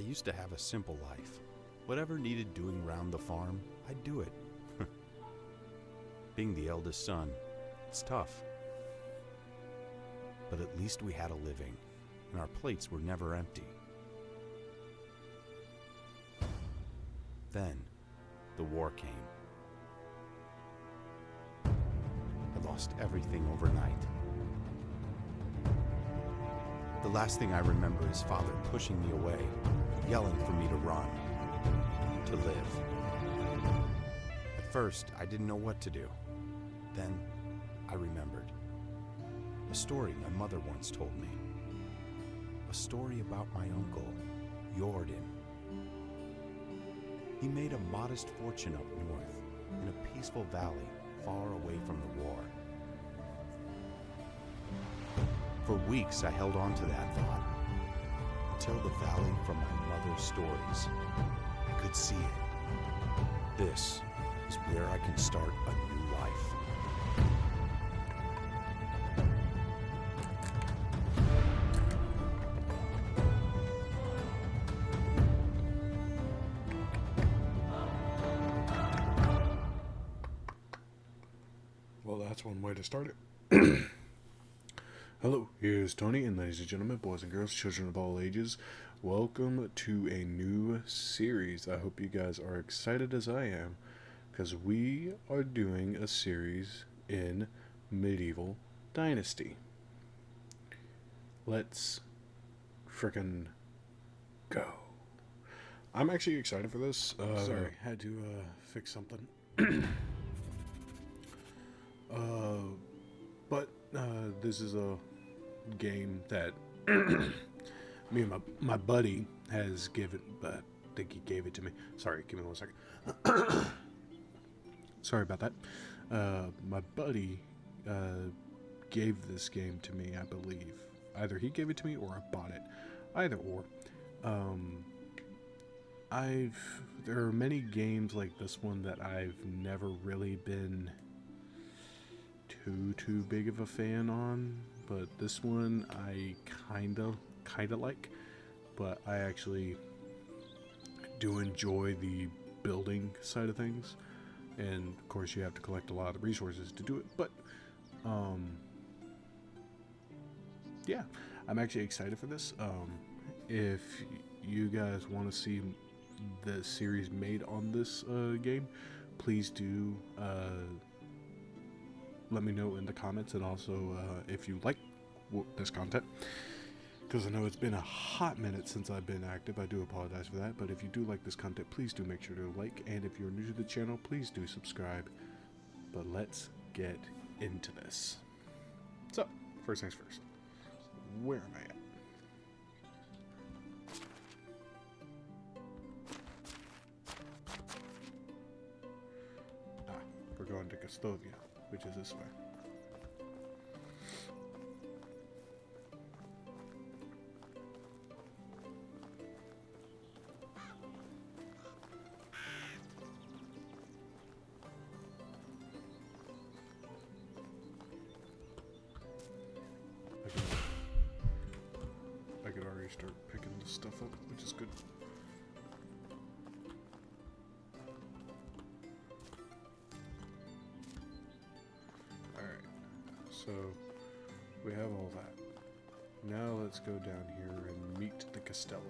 used to have a simple life. Whatever needed doing round the farm, I'd do it. Being the eldest son, it's tough. But at least we had a living, and our plates were never empty. Then, the war came. I lost everything overnight. The last thing I remember is Father pushing me away, yelling for me to run, to live. At first, I didn't know what to do. Then, I remembered. A story my mother once told me. A story about my uncle, Jordan. He made a modest fortune up north, in a peaceful valley far away from the war. For weeks I held on to that thought, until the valley from my mother's stories. I could see it. This is where I can start a new life. Well, that's one way to start it. Hello, here's Tony, and ladies and gentlemen, boys and girls, children of all ages, welcome to a new series. I hope you guys are excited as I am, because we are doing a series in Medieval Dynasty. Let's frickin' go. I'm actually excited for this. Sorry, had to fix something. But this is a game that me and my buddy has given, but I think he gave it to me. Sorry, give me 1 second. Sorry about that. My buddy gave this game to me, I believe. Either he gave it to me or I bought it. Either or. There are many games like this one that I've never really been too big of a fan on, but this one I kinda like, but I actually do enjoy the building side of things, and of course you have to collect a lot of resources to do it, but yeah, I'm actually excited for this. If you guys want to see the series made on this game, please do let me know in the comments, and also if you like this content, because I know it's been a hot minute since I've been active. I do apologize for that, but if you do like this content, please do make sure to like, and if you're new to the channel, please do subscribe. But let's get into this. So, first things first, where am I at? We're going to Castovia, which is this way. I could already start picking this stuff up, which is good. So, we have all that. Now let's go down here and meet the Castellan.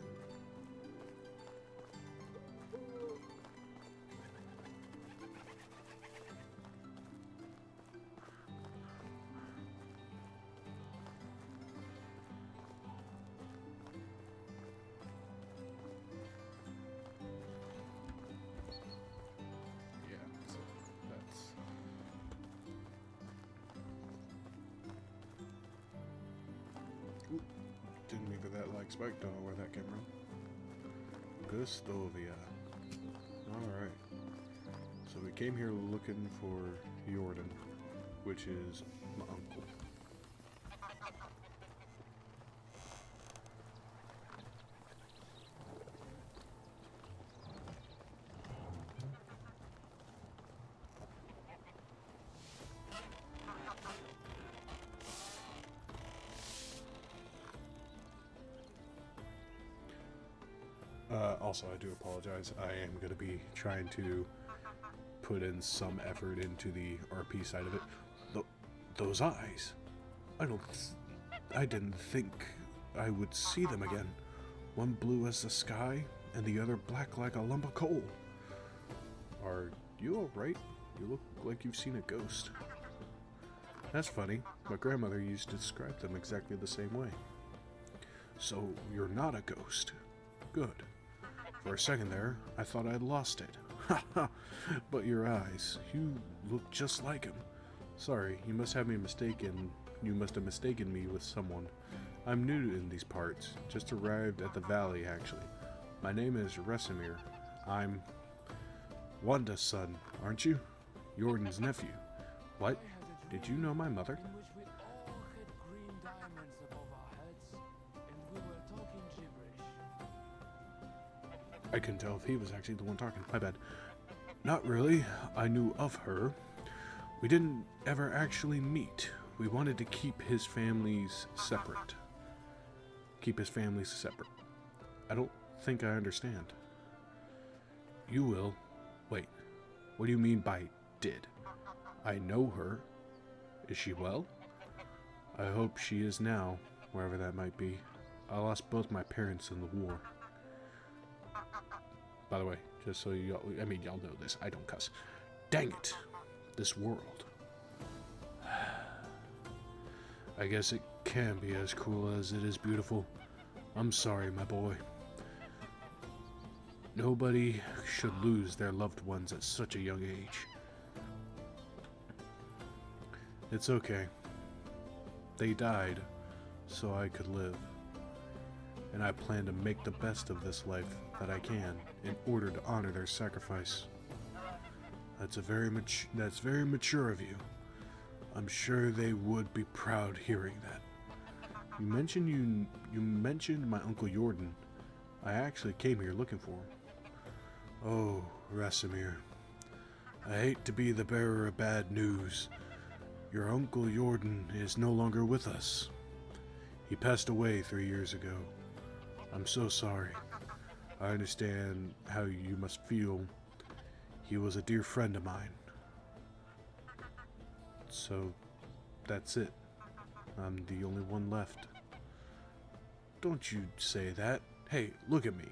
Didn't mean for that like spike, don't know where that came from. Gustovia. Alright. So we came here looking for Jordan, which is my uncle. Also, I do apologize. I am going to be trying to put in some effort into the RP side of it. Those eyes. I didn't think I would see them again. One blue as the sky, and the other black like a lump of coal. Are you alright? You look like you've seen a ghost. That's funny. My grandmother used to describe them exactly the same way. So, you're not a ghost. Good. For a second there, I thought I'd lost it. Haha, but your eyes, you look just like him. Sorry, you must have mistaken me with someone. I'm new in these parts, just arrived at the valley actually. My name is Resimir. I'm Wanda's son, aren't you? Jordan's nephew. What? Did you know my mother? I couldn't tell if he was actually the one talking. My bad. Not really. I knew of her. We didn't ever actually meet. We wanted to keep his families separate. I don't think I understand. You will. Wait. What do you mean by did? I know her. Is she well? I hope she is now, wherever that might be. I lost both my parents in the war. By the way, just so y'all know this, I don't cuss. Dang it. This world. I guess it can be as cruel as it is beautiful. I'm sorry, my boy. Nobody should lose their loved ones at such a young age. It's okay. They died so I could live. And I plan to make the best of this life that I can in order to honor their sacrifice. That's very mature of you. I'm sure they would be proud hearing that. You mentioned my Uncle Jordan. I actually came here looking for him. Oh, Rasimir. I hate to be the bearer of bad news. Your Uncle Jordan is no longer with us. He passed away 3 years ago. I'm so sorry. I understand how you must feel. He was a dear friend of mine. So, that's it. I'm the only one left. Don't you say that. Hey, look at me.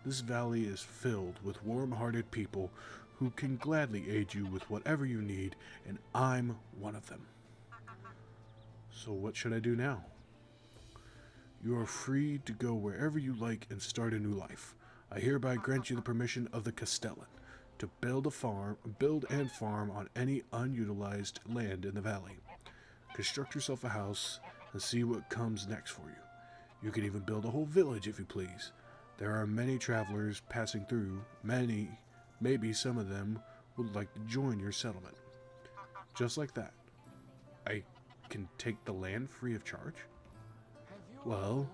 This valley is filled with warm-hearted people who can gladly aid you with whatever you need, and I'm one of them. So what should I do now? You are free to go wherever you like and start a new life. I hereby grant you the permission of the Castellan to build and farm on any unutilized land in the valley. Construct yourself a house and see what comes next for you. You can even build a whole village if you please. There are many travelers passing through. Maybe some of them would like to join your settlement. Just like that. I can take the land free of charge? Well,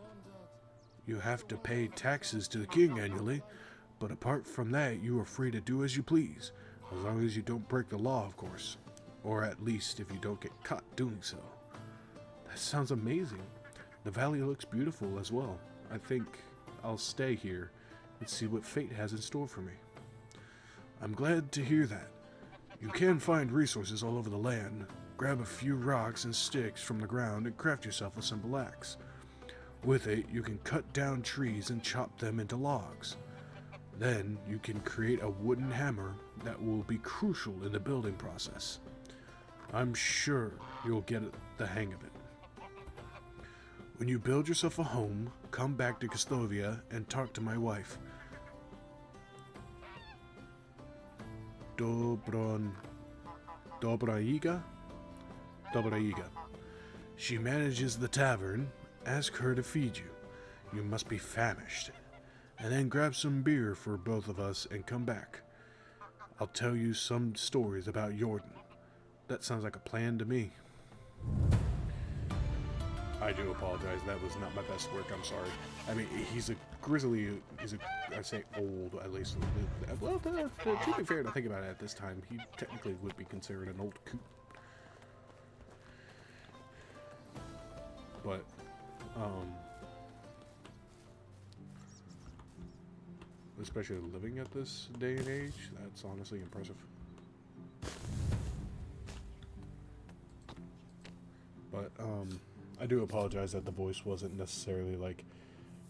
you have to pay taxes to the king annually, but apart from that, you are free to do as you please, as long as you don't break the law, of course. Or at least if you don't get caught doing so. That sounds amazing. The valley looks beautiful as well. I think I'll stay here and see what fate has in store for me. I'm glad to hear that. You can find resources all over the land. Grab a few rocks and sticks from the ground and craft yourself a simple axe. With it, you can cut down trees and chop them into logs. Then, you can create a wooden hammer that will be crucial in the building process. I'm sure you'll get the hang of it. When you build yourself a home, come back to Castovia and talk to my wife. Dobraiga? She manages the tavern. Ask her to feed you. You must be famished. And then grab some beer for both of us and come back. I'll tell you some stories about Jordan. That sounds like a plan to me. I do apologize. That was not my best work. I'm sorry. I mean, he's a grizzly. I'd say old, at least. Well, to be fair, to think about it at this time, he technically would be considered an old coot. But, especially living at this day and age, that's honestly impressive. But I do apologize that the voice wasn't necessarily like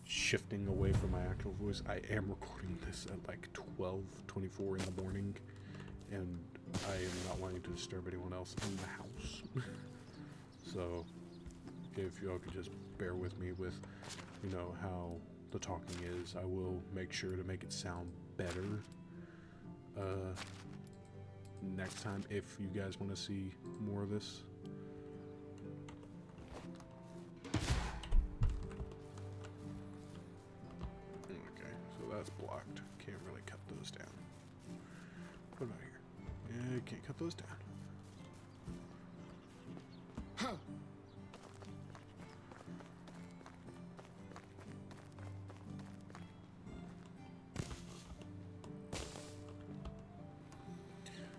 shifting away from my actual voice. I am recording this at like 12:24 in the morning, and I am not wanting to disturb anyone else in the house. So if y'all could just bear with me with, you know, how the talking is, I will make sure to make it sound better next time if you guys want to see more of this. Okay, so that's blocked. Can't really cut those down. What about here? Yeah, can't cut those down.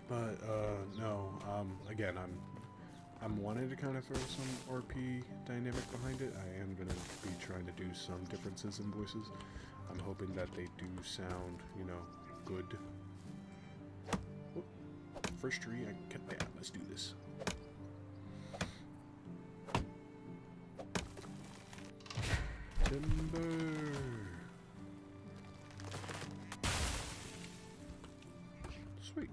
But no, again, I'm wanting to kind of throw some RP dynamic behind it. I am going to be trying to do some differences in voices. I'm hoping that they do sound, you know, good. Whoop. First tree, I cut down. Let's do this. Timber. Sweet.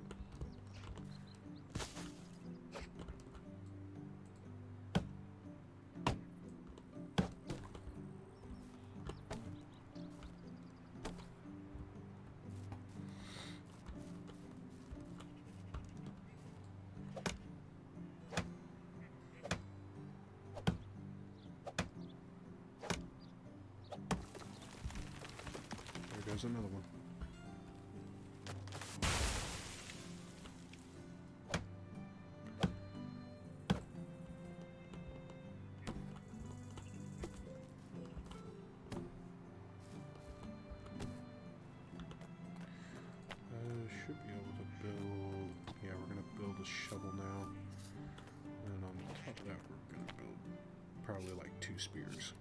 There goes another one. Should be able to build. Yeah, we're gonna build a shovel now, and on top of that, we're gonna build probably like 2 spears.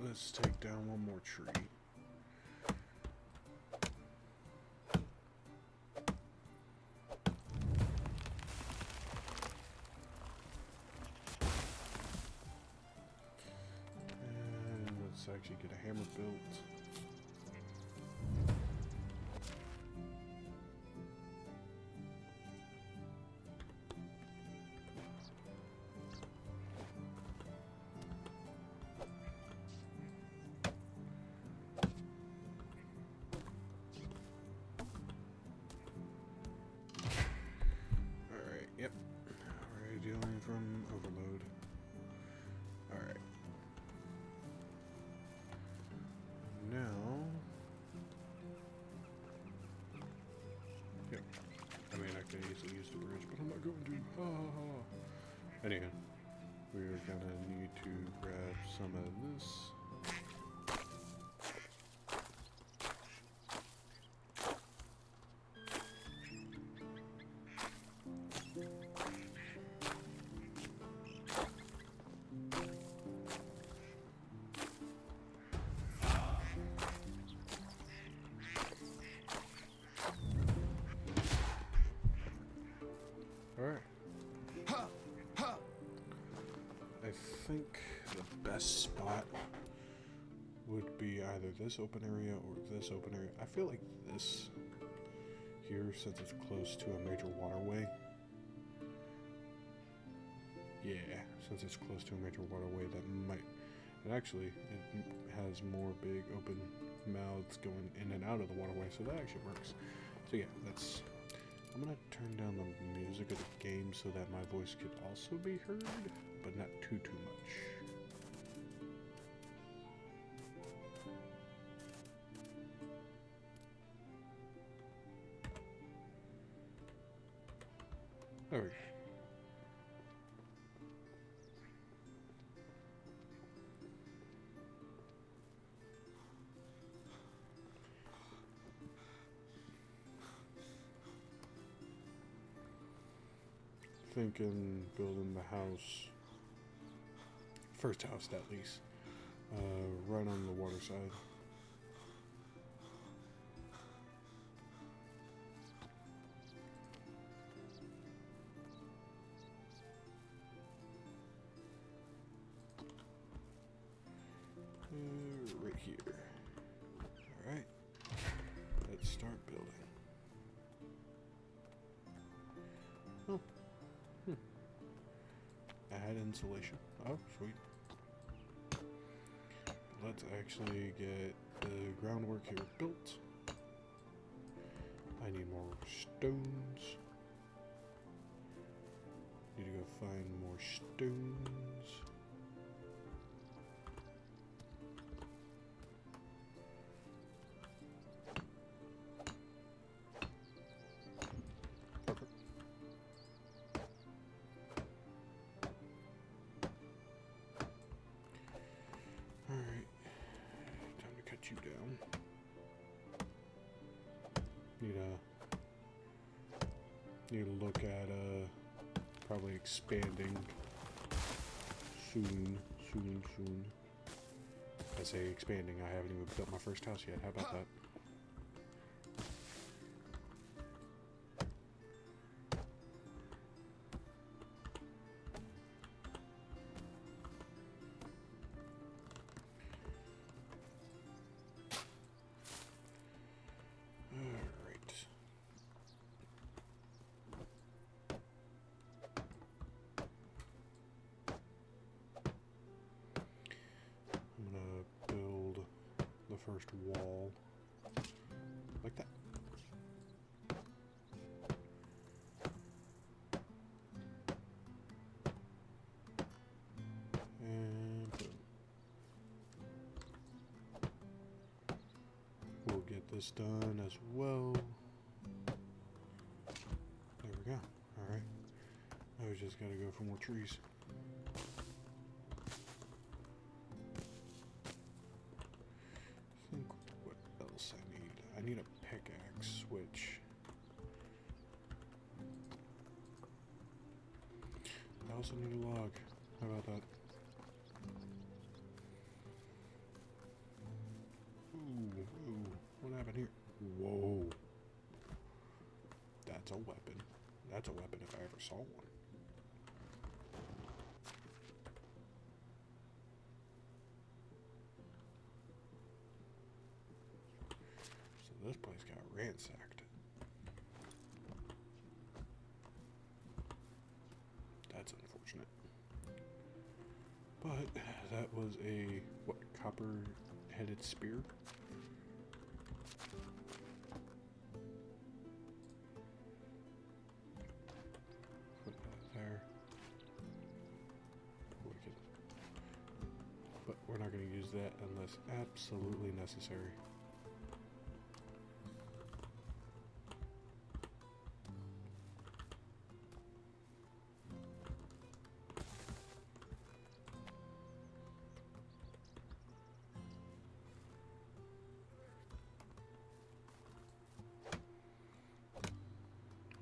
Let's take down one more tree. And let's actually get a hammer built. Dealing from overload. Alright. Now... Yep. I mean, I could easily use the bridge, but I'm not going to. Ha ha ha. Anyhow, we're gonna need to grab some of this. I think the best spot would be either this open area or this open area. I feel like this here, since it's close to a major waterway. Yeah, since it's close to a major waterway, that might And actually, it has more big open mouths going in and out of the waterway, so that actually works. So yeah, that's... I'm gonna turn down the music of the game so that my voice could also be heard, but not too much. There we go. Thinking building the house, first house at least, right on the water side. Right here. Alright, let's start building. Oh. Add insulation. Oh, sweet. Let's actually get the groundwork here built. I need more stones. Need to go find more stones. Perfect. Alright, time to cut you down. Need to look at probably expanding soon. I say expanding, I haven't even built my first house yet. How about that? First wall like that. And we'll get this done as well. There we go. All right. Now we just gotta go for more trees. I need a pickaxe, which I also need a log. How about that? Ooh, what happened here? Whoa. That's a weapon. That's a weapon if I ever saw one. This place got ransacked. That's unfortunate. But that was a, what, copper-headed spear? Put that there. Wicked. But we're not going to use that unless absolutely necessary.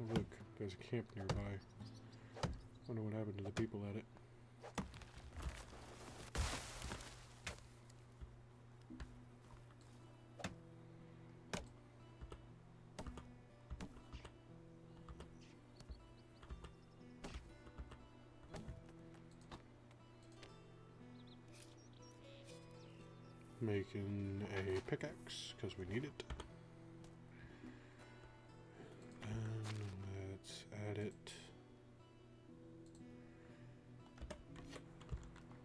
Oh, look, there's a camp nearby. Wonder what happened to the people at it. Making a pickaxe because we need it. Let's add it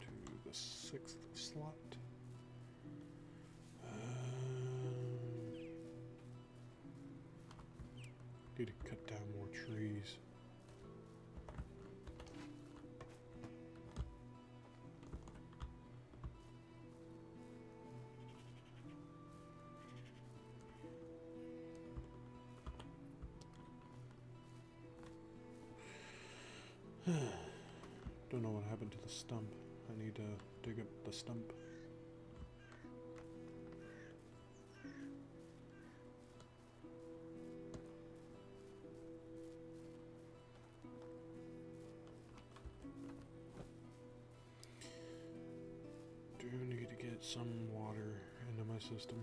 to the 6th slot. be to cut down more trees. Don't know what happened to the stump. I need to dig up the stump. Do need to get some water into my system.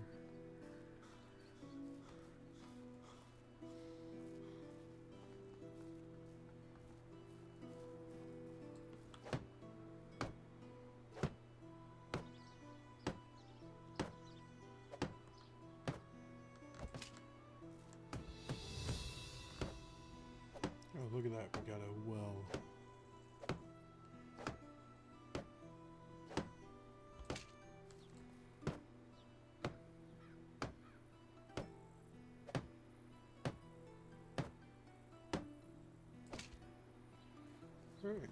Oh, look at that, we got a well. Alright,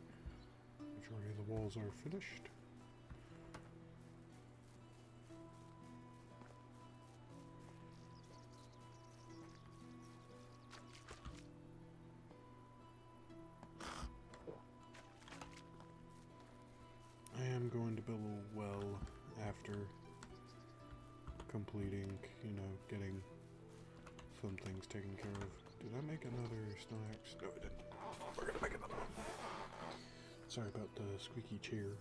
majority of the walls are finished. I am going to build a well after completing, getting some things taken care of. Did I make another stone axe? No, I didn't. We're gonna make another one. Sorry about the squeaky chair.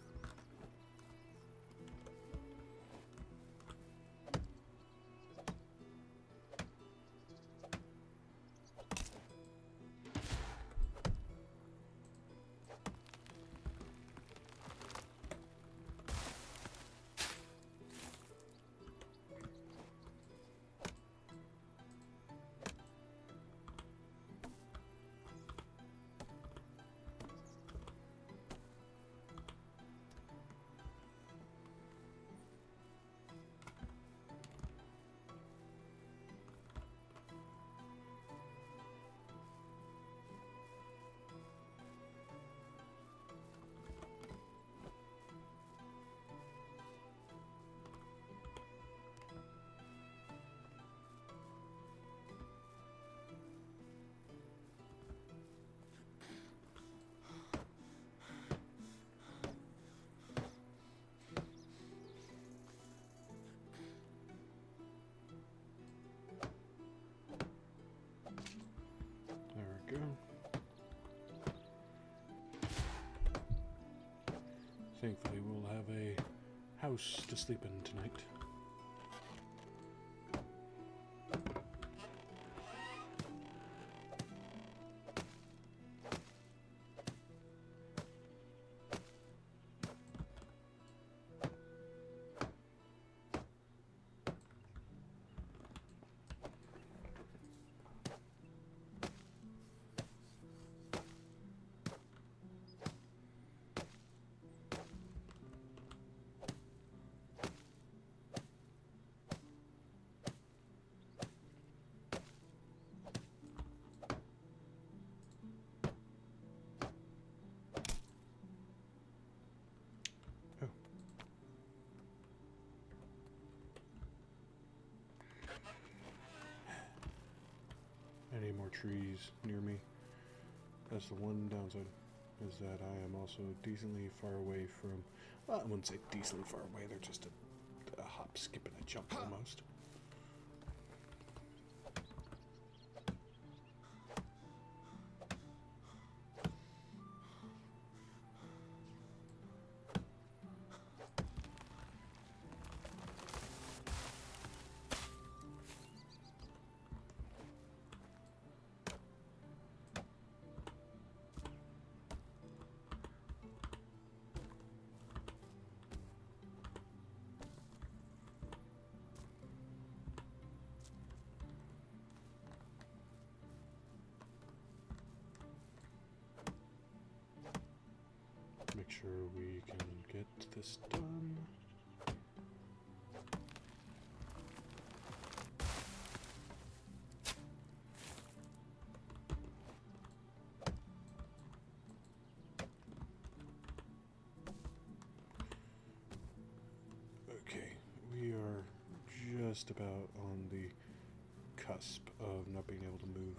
Go. Thankfully, we'll have a house to sleep in tonight. Any more trees near me? That's the one downside, is that I am also decently far away from, well, I wouldn't say decently far away, they're just a hop, skip, and a jump almost. Make sure we can get this done. just about on the cusp of not being able to move.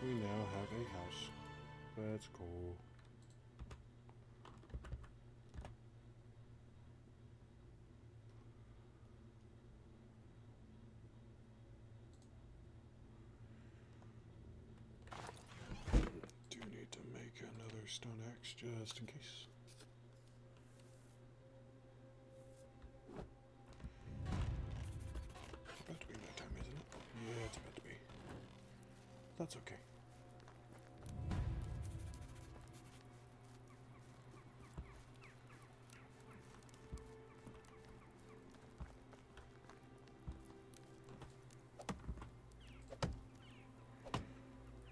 We now have a house. That's cool. Do need to make another stone axe just in case. It's about to be nighttime, isn't it? Yeah, it's about to be. That's okay.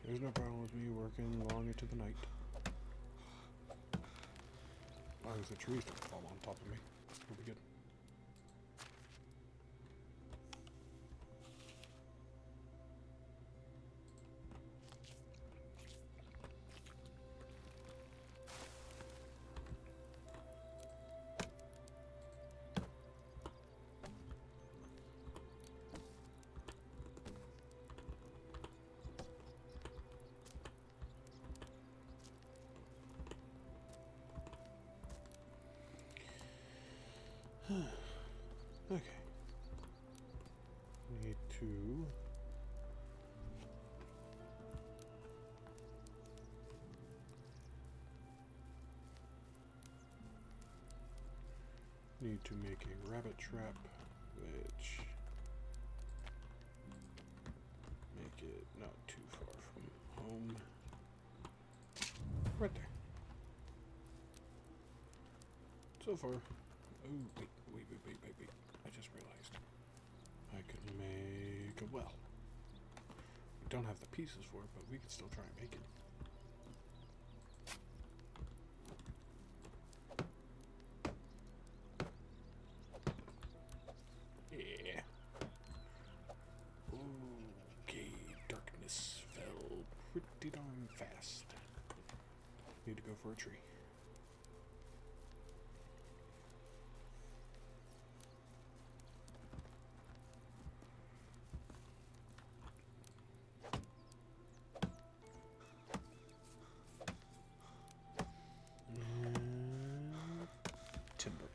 There's no problem with me working long into the night. As long as the trees don't fall on top of me, we'll be good. Okay. Need to make a rabbit trap, which make it not too far from home. Right there. So far. Oh, wait. I just realized I could make a well. We don't have the pieces for it, but we can still try and make it. Yeah. Okay, darkness fell pretty darn fast. Need to go for a tree. Timber.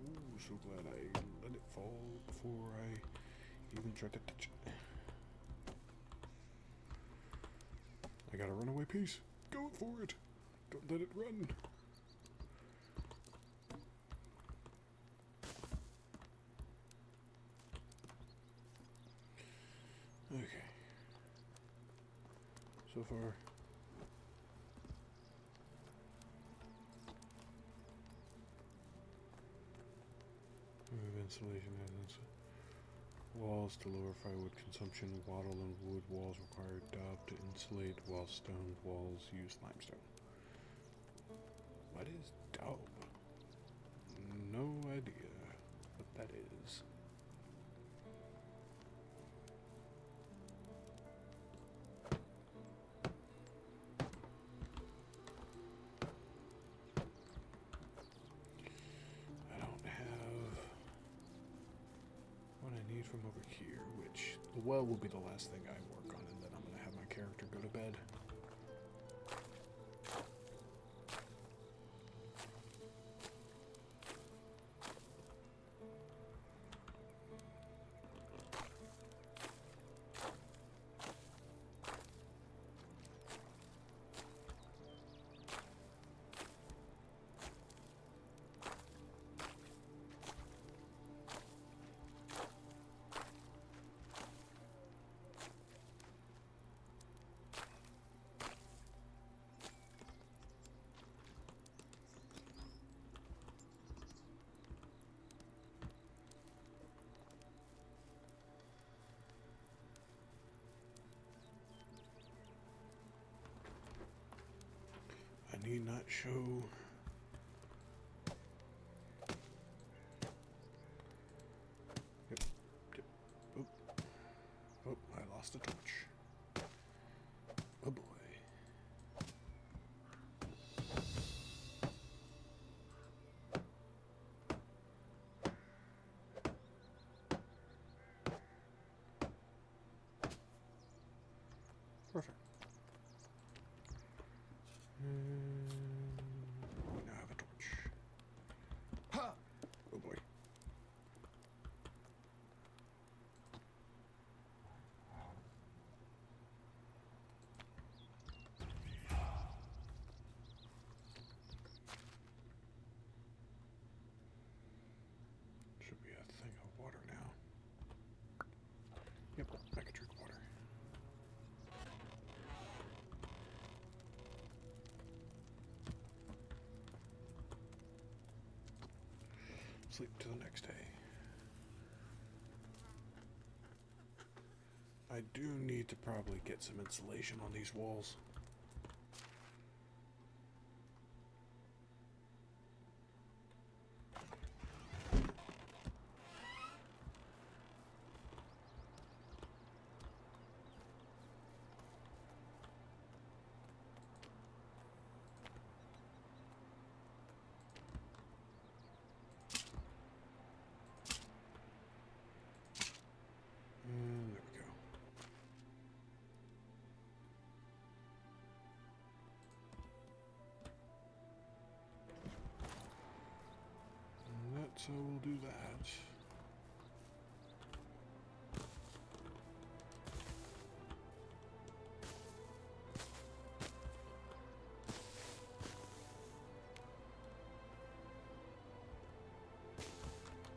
Ooh, so glad I let it fall before I even tried to touch it. I got a runaway piece. Go for it. Don't let it run. Okay. So far. Remove insulation evidence. Walls to lower firewood consumption. Wattle and wood walls require daub to insulate, while stone walls use limestone. What is daub? No idea what that is. From over here, which the well will be the last thing I work on, and then I'm going to have my character go to bed. he not show? Yep. Oh. Oh, I lost a torch. Oh boy. Perfect. We now have a torch. Oh boy. Should be a thing of water now. Yep, I can drink water. Sleep to the next day. I do need to probably get some insulation on these walls. And there we go. And that's how we'll do that.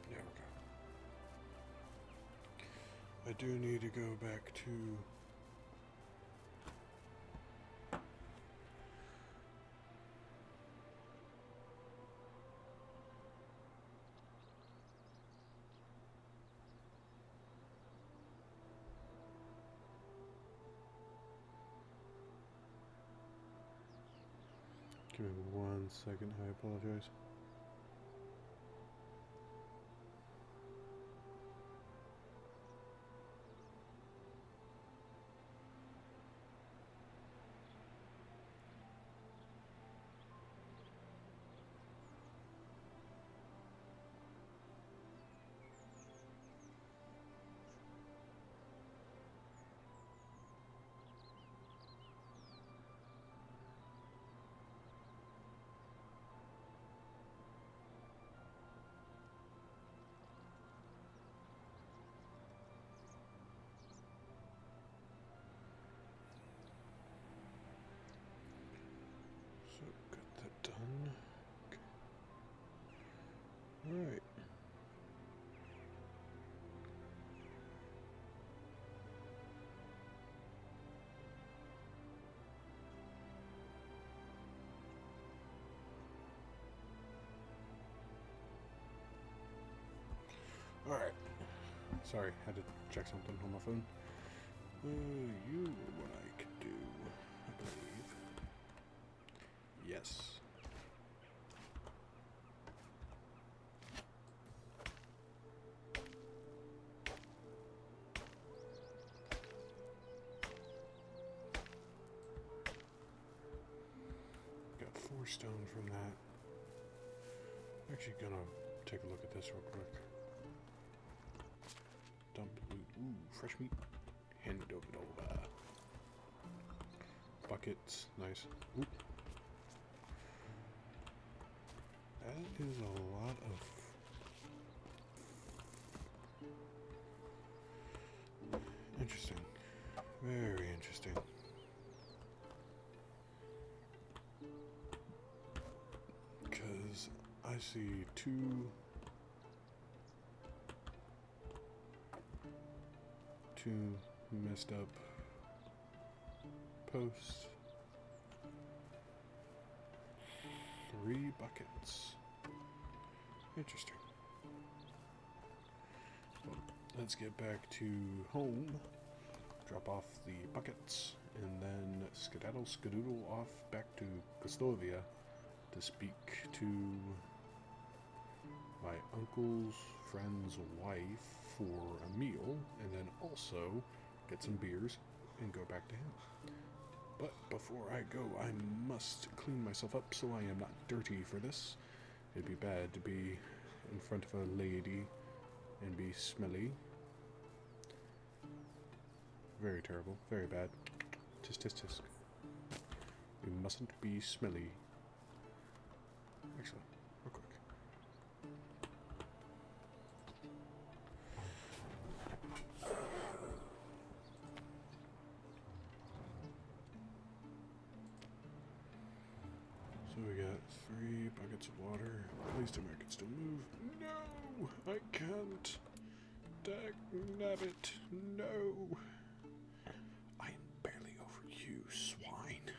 There we go. I do need to go back to give me 1 second, I apologize. So, got that done. Okay. Alright. Alright. Sorry, had to check something on my phone. You were what I could do, I believe. Yes. Got 4 stone from that. I'm actually gonna take a look at this real quick. Dump loot. Ooh, fresh meat. Hand it over. Buckets. Nice. Ooh. That is a lot of... Interesting. Very interesting. Because I see 2... messed up posts. 3 buckets. Interesting. Well, let's get back to home, drop off the buckets, and then skedaddle skedoodle off back to Gostovia to speak to my uncle's friend's wife for a meal, and then also get some beers and go back to him. But before I go, I must clean myself up so I am not dirty for this. It'd be bad to be in front of a lady and be smelly. Very terrible, very bad. Tisk tisk tisk. You mustn't be smelly. Actually, real quick. So we got 3 buckets of water. Please tell me I can still move. No! I can't. Dagnabbit, no! I am barely over you, swine.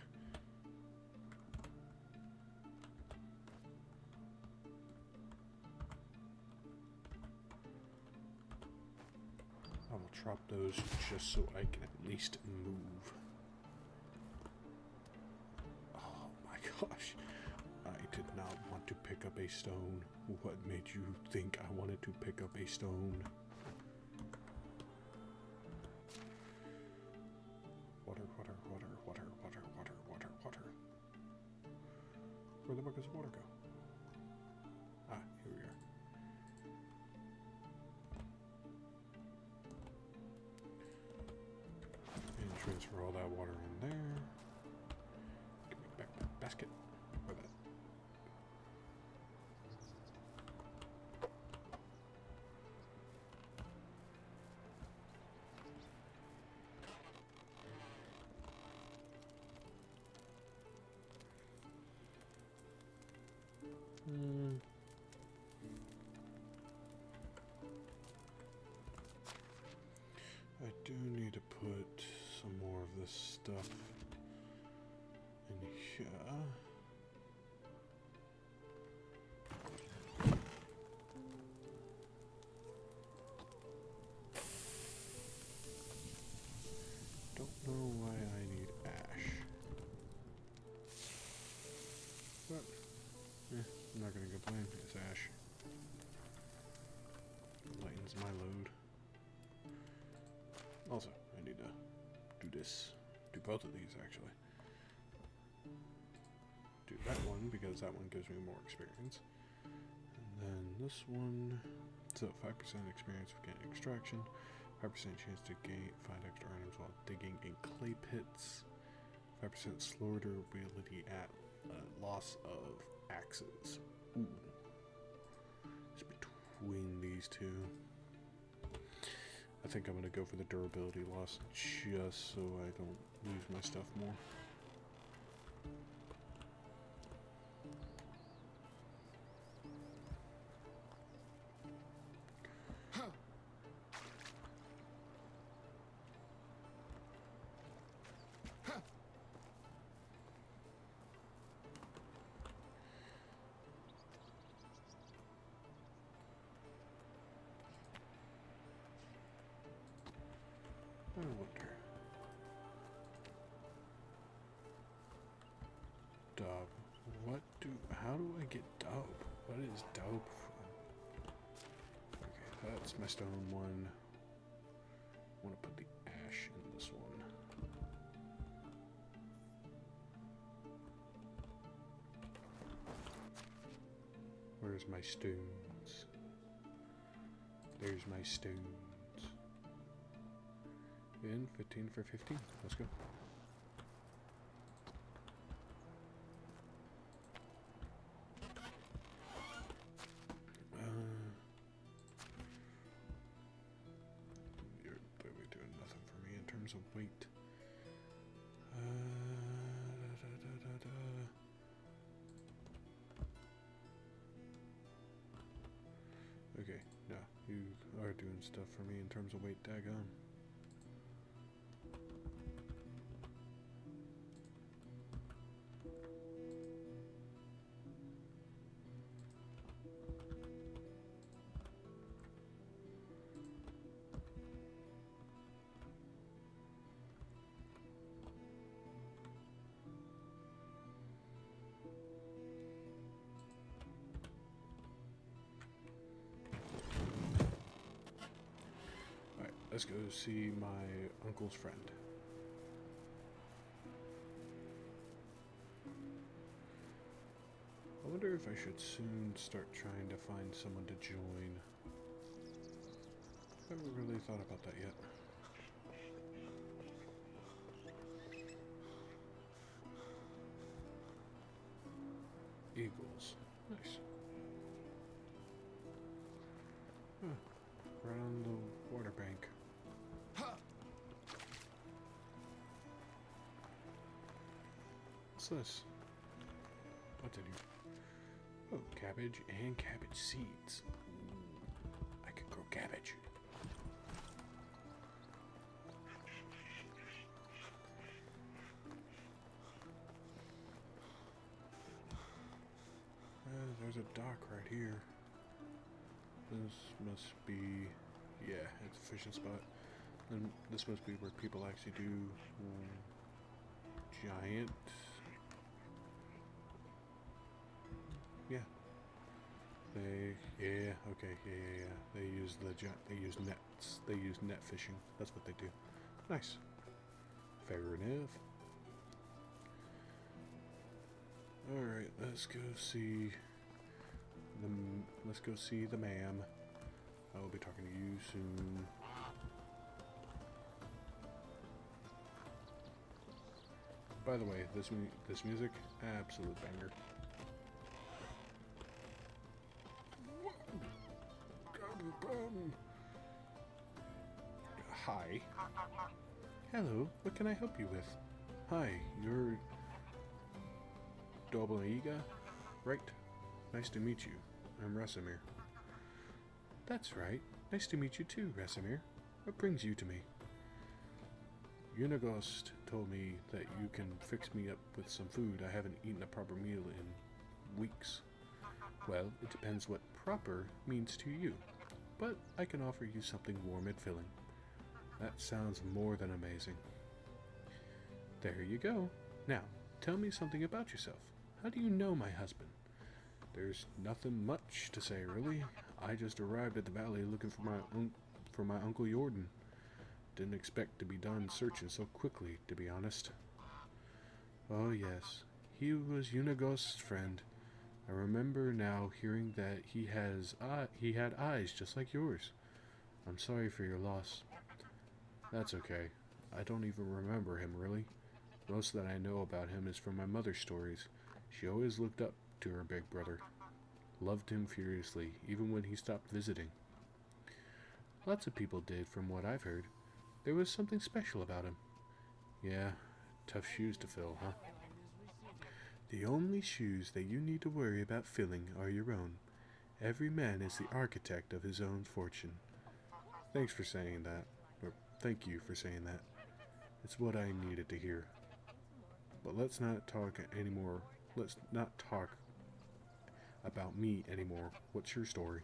I will drop those just so I can at least move. Oh my gosh. I did not want to pick up a stone. What made you think I wanted to pick up a stone? Water, water, water, water, water, water, water, water. Where'd the buckets of water go? Ah, here we are. And transfer all that water in there. Give me back that basket. Or that. I do need to put some more of this stuff in here. Don't know why I need ash. But, I'm not gonna complain. It's ash. Lightens my load. Also, I need to do this. Do both of these, actually. Do that one, because that one gives me more experience. And then this one. So, 5% experience with gain extraction. 5% chance to find extra items while digging in clay pits. 5% slower durability at loss of axes. Ooh. It's between these two. I think I'm going to go for the durability loss just so I don't lose my stuff more. I wonder. Dub. How do I get dub? What is dub from? Okay, that's my stone one. I want to put the ash in this one. Where's my stones? There's my stones. In 15 for 15. Let's go. You're literally doing nothing for me in terms of weight. Okay, no, you are doing stuff for me in terms of weight, daggone. let's go see my uncle's friend. I wonder if I should soon start trying to find someone to join. I haven't really thought about that yet. Eagles. Nice. Huh. Right on the water bank. What's this? What did you... Oh, cabbage and cabbage seeds. Ooh, I could grow cabbage. There's a dock right here. This must be... yeah, it's a fishing spot. And this must be where people actually do giant... yeah. Yeah. They use nets. They use net fishing. That's what they do. Nice. Fair enough. Alright, let's go see the ma'am. I will be talking to you soon. By the way, this music, absolute banger. Hi. Hello, what can I help you with? Hi, you're Dobleiga, right? Nice to meet you. I'm Rasimir. That's right. Nice to meet you too, Rasimir. What brings you to me? Unigost told me that you can fix me up with some food. I haven't eaten a proper meal in weeks. Well, it depends what proper means to you, but I can offer you something warm and filling. That sounds more than amazing. There you go. Now, tell me something about yourself. How do you know my husband? There's nothing much to say, really. I just arrived at the valley looking for my Uncle Jordan. Didn't expect to be done searching so quickly, to be honest. Oh yes, he was Unigost's friend. I remember now hearing that he had eyes just like yours. I'm sorry for your loss. That's okay. I don't even remember him, really. Most that I know about him is from my mother's stories. She always looked up to her big brother. Loved him furiously, even when he stopped visiting. Lots of people did, from what I've heard. There was something special about him. Yeah, tough shoes to fill, huh? The only shoes that you need to worry about filling are your own. Every man is the architect of his own fortune. Thanks for saying that. Or thank you for saying that. It's what I needed to hear. But let's not talk anymore. Let's not talk about me anymore. What's your story?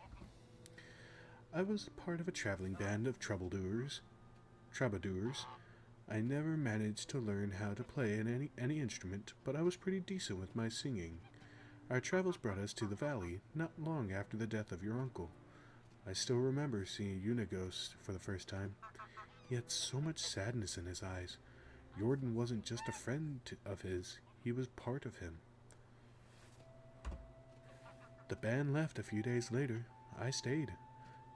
I was part of a traveling band of troubadours. I never managed to learn how to play any instrument, but I was pretty decent with my singing. Our travels brought us to the valley, not long after the death of your uncle. I still remember seeing Unigost for the first time. He had so much sadness in his eyes. Jordan wasn't just a friend of his, he was part of him. The band left a few days later. I stayed.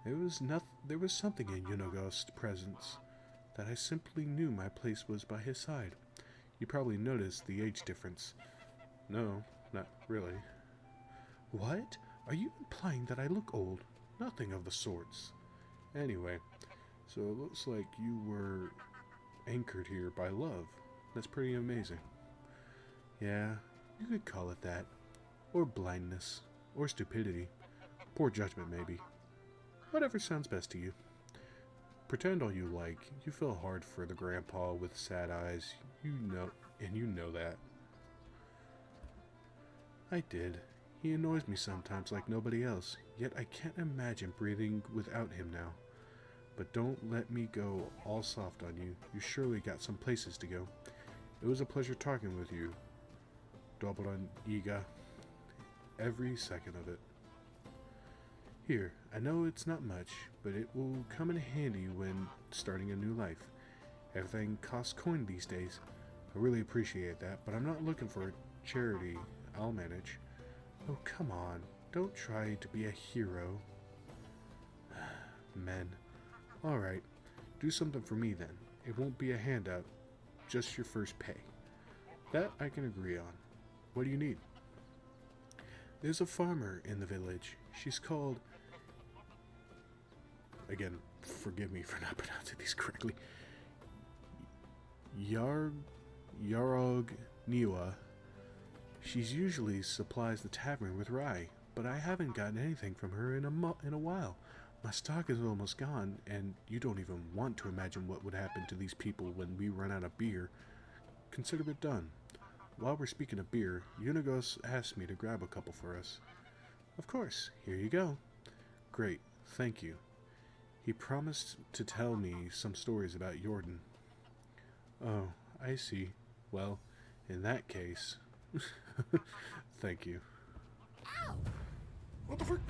There was something in Unigost's presence that I simply knew my place was by his side. You probably noticed the age difference. No, not really. What? Are you implying that I look old? Nothing of the sorts. Anyway, so it looks like you were anchored here by love. That's pretty amazing. Yeah, you could call it that. Or blindness. Or stupidity. Poor judgment, maybe. Whatever sounds best to you. Pretend all you like. You feel hard for the grandpa with sad eyes. You know that. I did. He annoys me sometimes like nobody else, yet I can't imagine breathing without him now. But don't let me go all soft on you. You surely got some places to go. It was a pleasure talking with you, Dobleiga. Every second of it. Here, I know it's not much, but it will come in handy when starting a new life. Everything costs coin these days. I really appreciate that, but I'm not looking for a charity. I'll manage. Oh, come on. Don't try to be a hero. Men. Alright, do something for me then. It won't be a handout, just your first pay. That I can agree on. What do you need? There's a farmer in the village. She's called... Again, forgive me for not pronouncing these correctly. Yarog Niwa. She's usually supplies the tavern with rye, but I haven't gotten anything from her in a while. My stock is almost gone, and you don't even want to imagine what would happen to these people when we run out of beer. Consider it done. While we're speaking of beer, Unigos asked me to grab a couple for us. Of course, here you go. Great, thank you. He promised to tell me some stories about Jordan. Oh, I see. Well, in that case... Thank you. Ow! What the frick?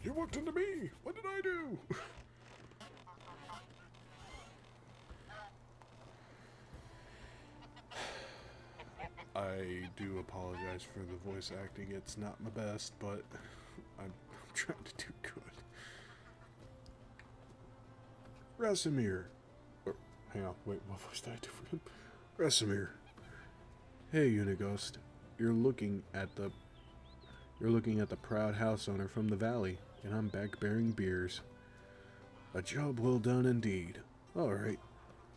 You walked into me! What did I do? I do apologize for the voice acting. It's not my best, but I'm trying to do good. Rasimir. Hang on, wait, what voice did I do for him? Rasimir. Hey, Unighost. You're looking at the proud house owner from the valley, and I'm back bearing beers. A job well done indeed. Alright,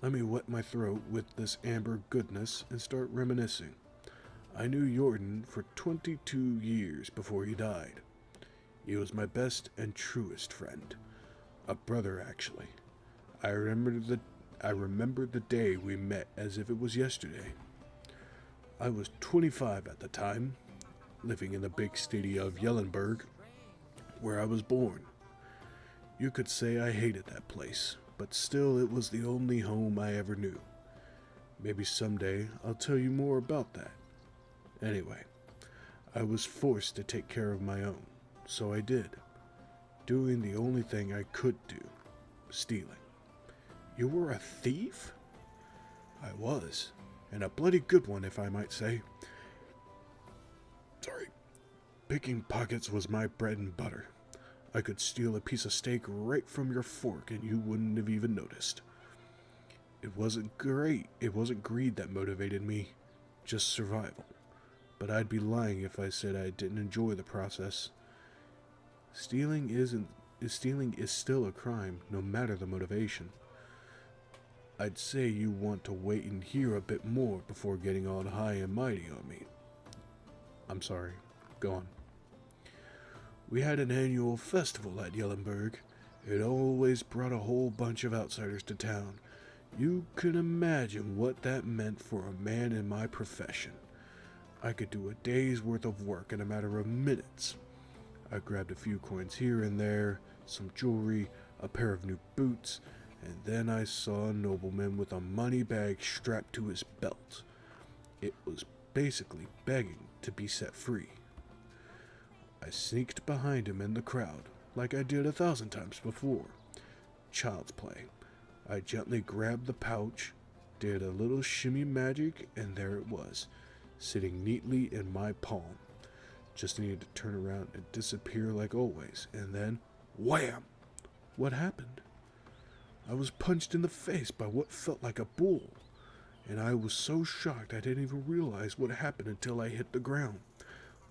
let me wet my throat with this amber goodness and start reminiscing. I knew Jordan for 22 years before he died. He was my best and truest friend. A brother, actually. I remember the day we met as if it was yesterday. I was 25 at the time, living in the big city of Yellenburg, where I was born. You could say I hated that place, but still it was the only home I ever knew. Maybe someday I'll tell you more about that. Anyway, I was forced to take care of my own, so I did, doing the only thing I could do, stealing. You were a thief? I was, and a bloody good one, if I might say. Sorry. Picking pockets was my bread and butter. I could steal a piece of steak right from your fork and you wouldn't have even noticed. It wasn't great. It wasn't greed that motivated me, just survival. But I'd be lying if I said I didn't enjoy the process. Stealing is still a crime, no matter the motivation. I'd say you want to wait and hear a bit more before getting all high and mighty on me. I'm sorry. Go on. We had an annual festival at Yellenburg. It always brought a whole bunch of outsiders to town. You can imagine what that meant for a man in my profession. I could do a day's worth of work in a matter of minutes. I grabbed a few coins here and there, some jewelry, a pair of new boots, and then I saw a nobleman with a money bag strapped to his belt. It was basically begging to be set free. I sneaked behind him in the crowd, like I did 1,000 times before. Child's play. I gently grabbed the pouch, did a little shimmy magic, and there it was, sitting neatly in my palm. Just needed to turn around and disappear like always, and then, wham! What happened? I was punched in the face by what felt like a bull, and I was so shocked I didn't even realize what happened until I hit the ground.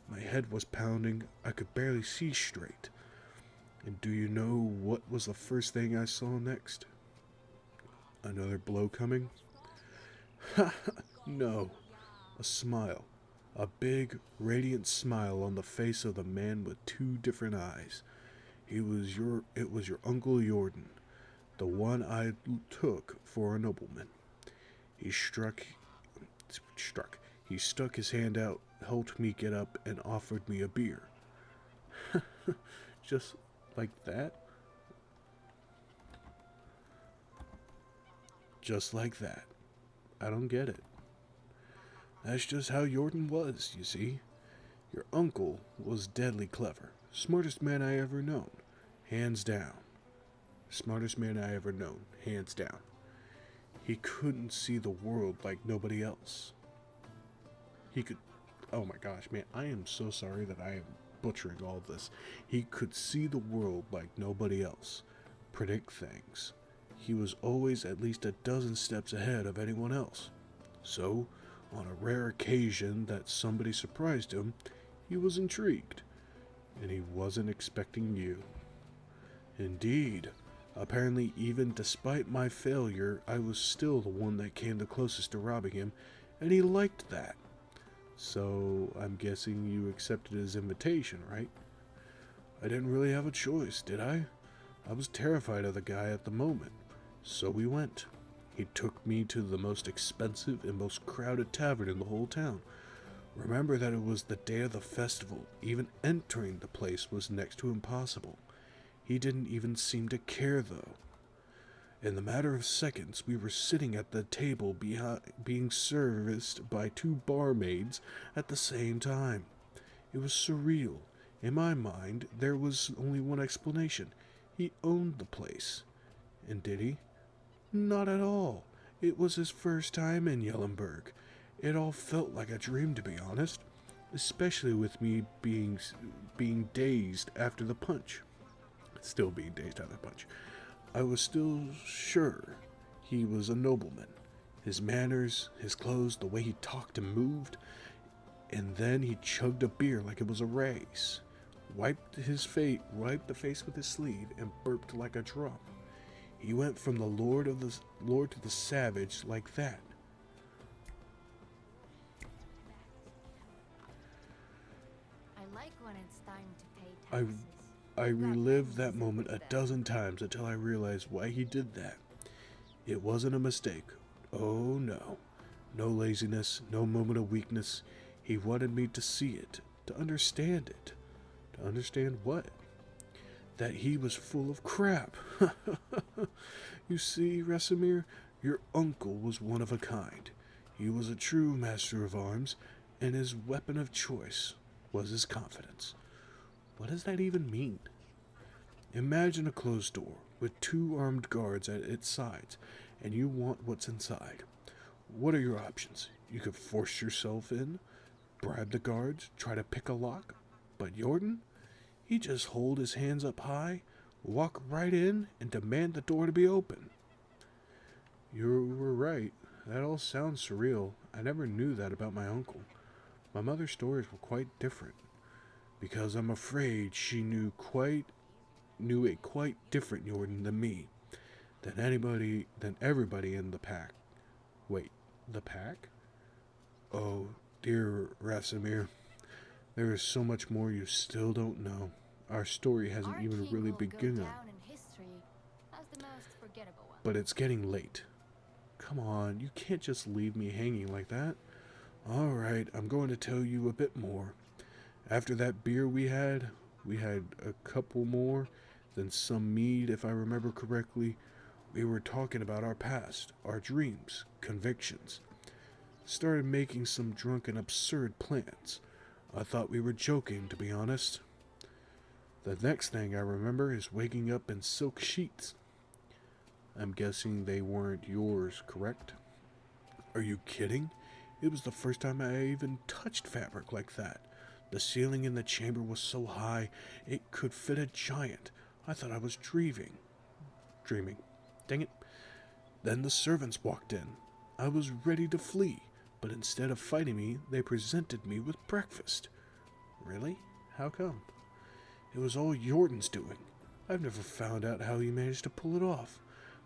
My head was pounding, I could barely see straight. And do you know what was the first thing I saw next? Another blow coming? Ha! No. A smile. A big, radiant smile on the face of the man with two different eyes. It was your Uncle Jordan, the one I took for a nobleman. He stuck his hand out, helped me get up, and offered me a beer. Just like that? Just like that. I don't get it. That's just how Jordan was, you see. Your uncle was deadly clever. Smartest man I ever known. Hands down. Smartest man I ever known. Hands down. He couldn't see the world like nobody else. He could... Oh my gosh, man. I am so sorry that I am butchering all of this. He could see the world like nobody else. Predict things. He was always at least a dozen steps ahead of anyone else. So, on a rare occasion that somebody surprised him, he was intrigued. And he wasn't expecting you. Indeed. Apparently, even despite my failure, I was still the one that came the closest to robbing him, and he liked that. So, I'm guessing you accepted his invitation, right? I didn't really have a choice, did I? I was terrified of the guy at the moment. So we went. He took me to the most expensive and most crowded tavern in the whole town. Remember that it was the day of the festival. Even entering the place was next to impossible. He didn't even seem to care, though. In the matter of seconds, we were sitting at the table being serviced by two barmaids at the same time. It was surreal. In my mind, there was only one explanation. He owned the place. And did he? Not at all. It was his first time in Yellenburg. It all felt like a dream, to be honest, especially with me being dazed after the punch. Still being dazed after the punch. I was still sure he was a nobleman. His manners, his clothes, the way he talked and moved. And then he chugged a beer like it was a race. Wiped the face with his sleeve, and burped like a drum. He went from the lord to the savage like that. I like when it's time to pay taxes. I relived that moment a dozen times until I realized why he did that. It wasn't a mistake. Oh no. No laziness, no moment of weakness. He wanted me to see it, to understand it. To understand what? That he was full of crap. You see, Rasimir, your uncle was one of a kind. He was a true master of arms, and his weapon of choice was his confidence. What does that even mean? Imagine a closed door with two armed guards at its sides, and you want what's inside. What are your options? You could force yourself in, bribe the guards, try to pick a lock. But Jordan? He'd just hold his hands up high, walk right in, and demand the door to be open. You were right. That all sounds surreal. I never knew that about my uncle. My mother's stories were quite different, because I'm afraid she knew a quite different Jordan than me, than everybody in the pack. Wait, the pack? Oh, dear Rasimir, there is so much more you still don't know. Our story hasn't Our even king really will go begun. down in history as the most forgettable one. But it's getting late. Come on, you can't just leave me hanging like that. Alright, I'm going to tell you a bit more. After that beer we had a couple more, then some mead if I remember correctly. We were talking about our past, our dreams, convictions. Started making some drunken absurd plans. I thought we were joking, to be honest. The next thing I remember is waking up in silk sheets. I'm guessing they weren't yours, correct? Are you kidding? It was the first time I even touched fabric like that. The ceiling in the chamber was so high, it could fit a giant. I thought I was dreaming. Dang it. Then the servants walked in. I was ready to flee, but instead of fighting me, they presented me with breakfast. Really? How come? It was all Jordan's doing. I've never found out how he managed to pull it off.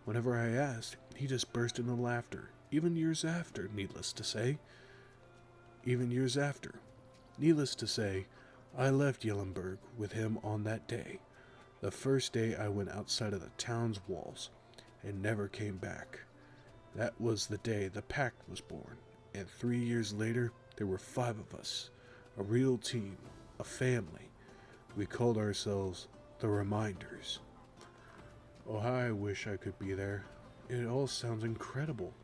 Whenever I asked, he just burst into laughter, even years after, needless to say. Needless to say, I left Yellenburg with him on that day, the first day I went outside of the town's walls, and never came back. That was the day the pact was born, and 3 years later, there were 5 of us, a real team, a family. We called ourselves the Reminders. Oh, how I wish I could be there. It all sounds incredible.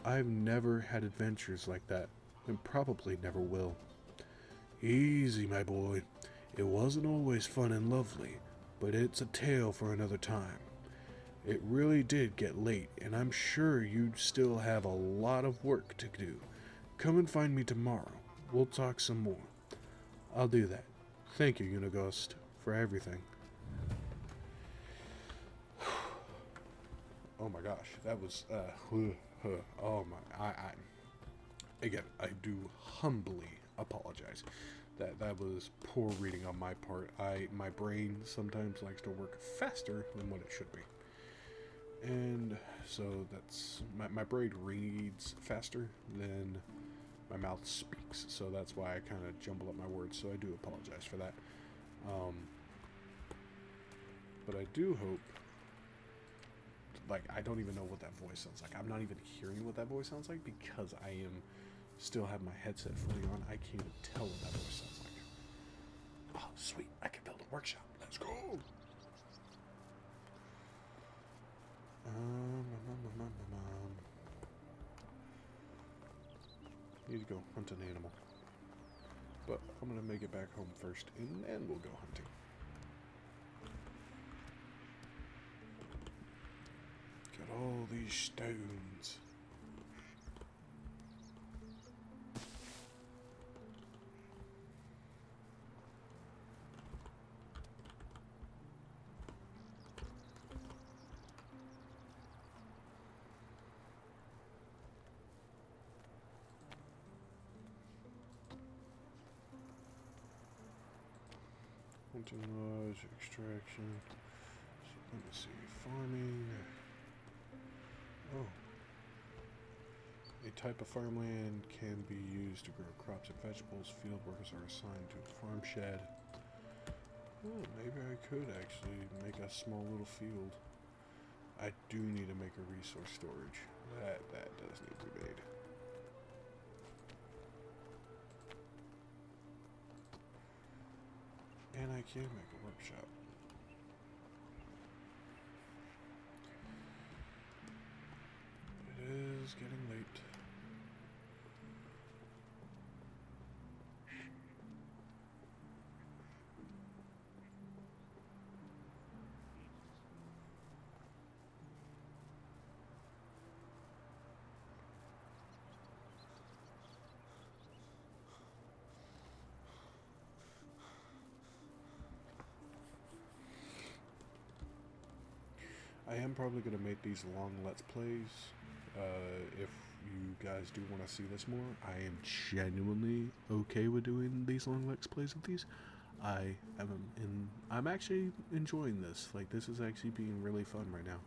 I've never had adventures like that, and probably never will. Easy, my boy. It wasn't always fun and lovely. but it's a tale for another time. It really did get late, and I'm sure you still have a lot of work to do. Come and find me tomorrow. We'll talk some more. I'll do that. Thank you, Unighost, for everything. Oh my gosh, that was, oh my, again, I do humbly apologize. That was poor reading on my part. My brain sometimes likes to work faster than what it should be. And so that's, my brain reads faster than my mouth speaks. So that's why I kind of jumble up my words. So I do apologize for that. But I do hope, like, I don't even know what that voice sounds like. I'm not even hearing what that voice sounds like because I still have my headset fully on. I can't even tell what that voice sounds like. Oh, sweet. I can build a workshop. Let's go. Need to go hunt an animal. But I'm going to make it back home first, and then we'll go hunting. Got all these stones. Hunting lodge, extraction. So let me see. Farming. Oh. A type of farmland can be used to grow crops and vegetables. Field workers are assigned to a farm shed. Oh, maybe I could actually make a small little field. I do need to make a resource storage. That does need to be made. And I can make a workshop. It is getting late. I am probably going to make these long Let's Plays. If you guys do want to see this more, I am genuinely okay with doing these long Let's Plays of these. I'm actually enjoying this. Like, this is actually being really fun right now.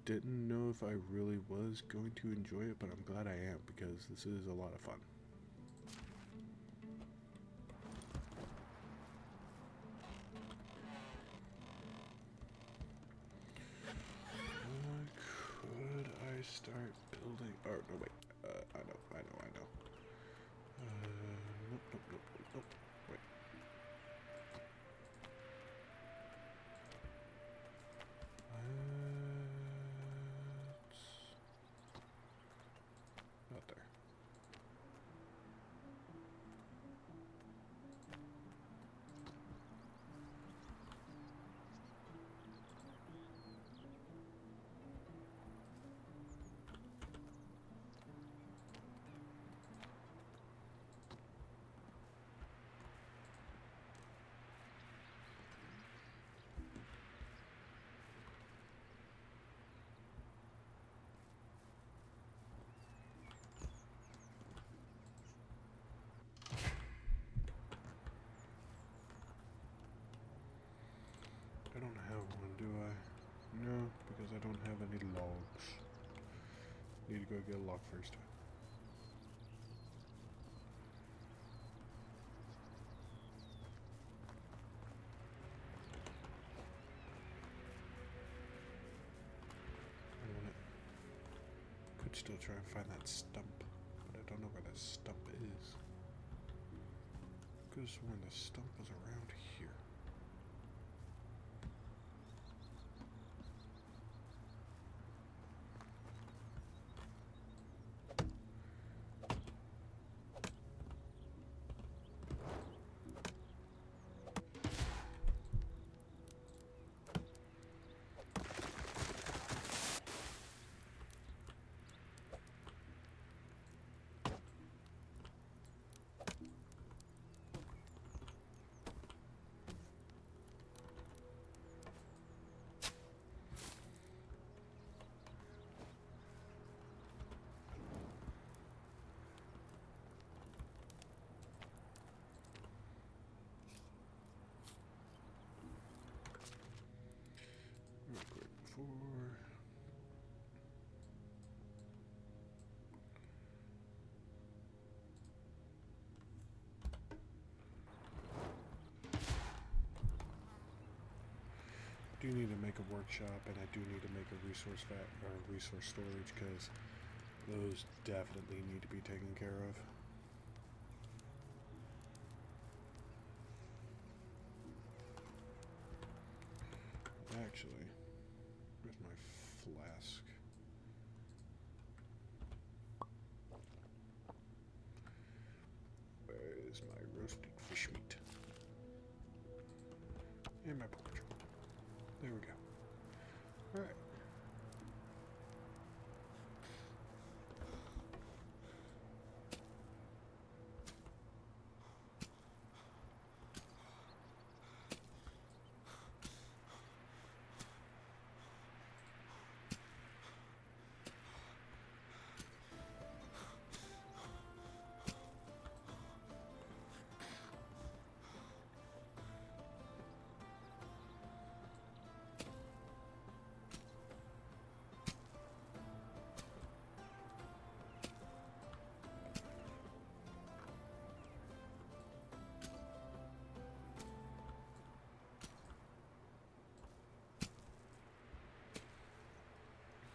Didn't know if I really was going to enjoy it, but I'm glad I am, because this is a lot of fun. Could I start building? Oh, no, wait. I know. Nope. Wait. Not there. I don't have one, do I? No, because I don't have any logs. Need to go get a log first. I want it. Could still try and find that stump, but I don't know where that stump is. Could have sworn the stump was around here. do need to make a workshop, and I do need to make a resource storage, because those definitely need to be taken care of. Actually, where's my flask? Where is my roasted fish meat? And my pork chop. There we go. Alright.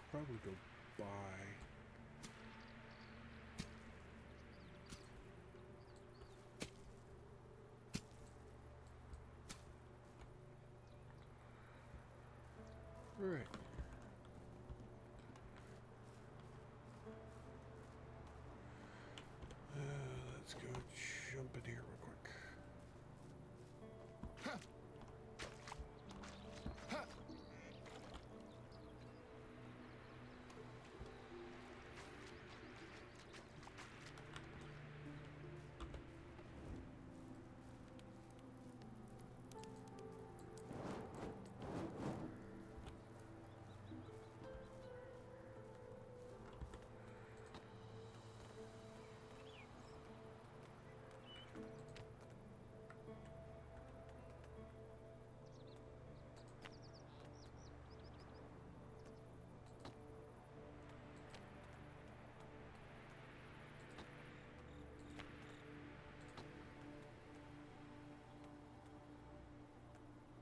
Probably go buy. Right. Let's go jump in here real quick.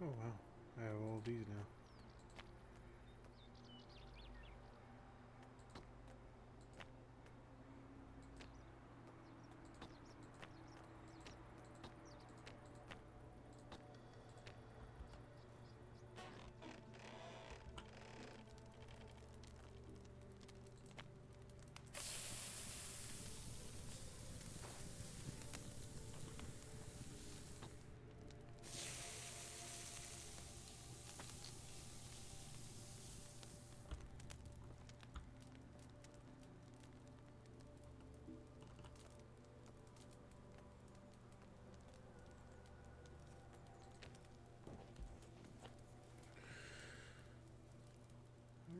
Oh wow, I have all these now.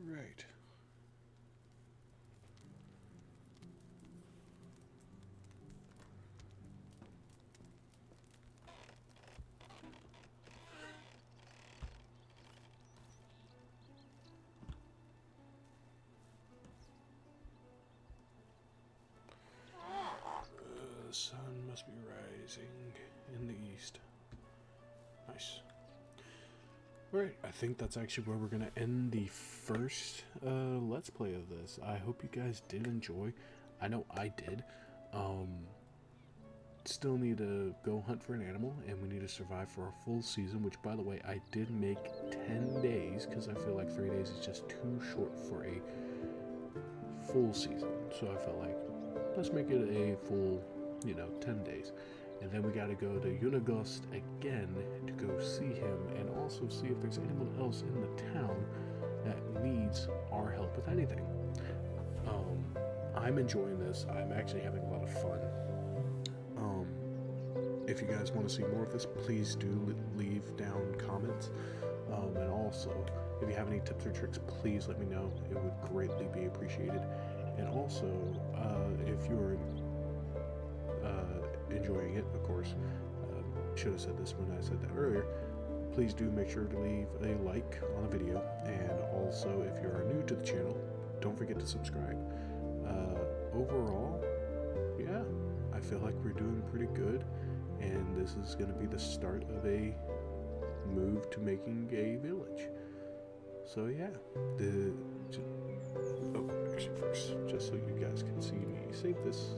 Right. The sun must be rising in the east. Nice. Alright, I think that's actually where we're going to end the first Let's Play of this. I hope you guys did enjoy. I know I did. Still need to go hunt for an animal, and we need to survive for a full season, which, by the way, I did make 10 days, because I feel like 3 days is just too short for a full season. So I felt like, let's make it a full, 10 days. And then we got to go to Unigust again to go see him, and also see if there's anyone else in the town that needs our help with anything. I'm enjoying this. I'm actually having a lot of fun. If you guys want to see more of this, please do leave down comments. And also, if you have any tips or tricks, please let me know. It would greatly be appreciated. And also, if you're enjoying it, of course, should have said this when I said that earlier, please do make sure to leave a like on the video. And also, if you are new to the channel, don't forget to subscribe. Overall, yeah, I feel like we're doing pretty good. And this is going to be the start of a move to making a village. So yeah, actually first, just so you guys can see me save this.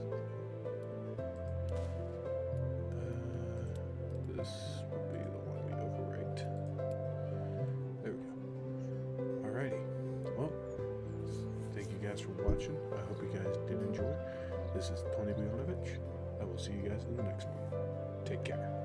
This will be the one we overwrite. There we go. Alrighty. Well, thank you guys for watching. I hope you guys did enjoy. This is Tony Bujanovich. I will see you guys in the next one. Take care.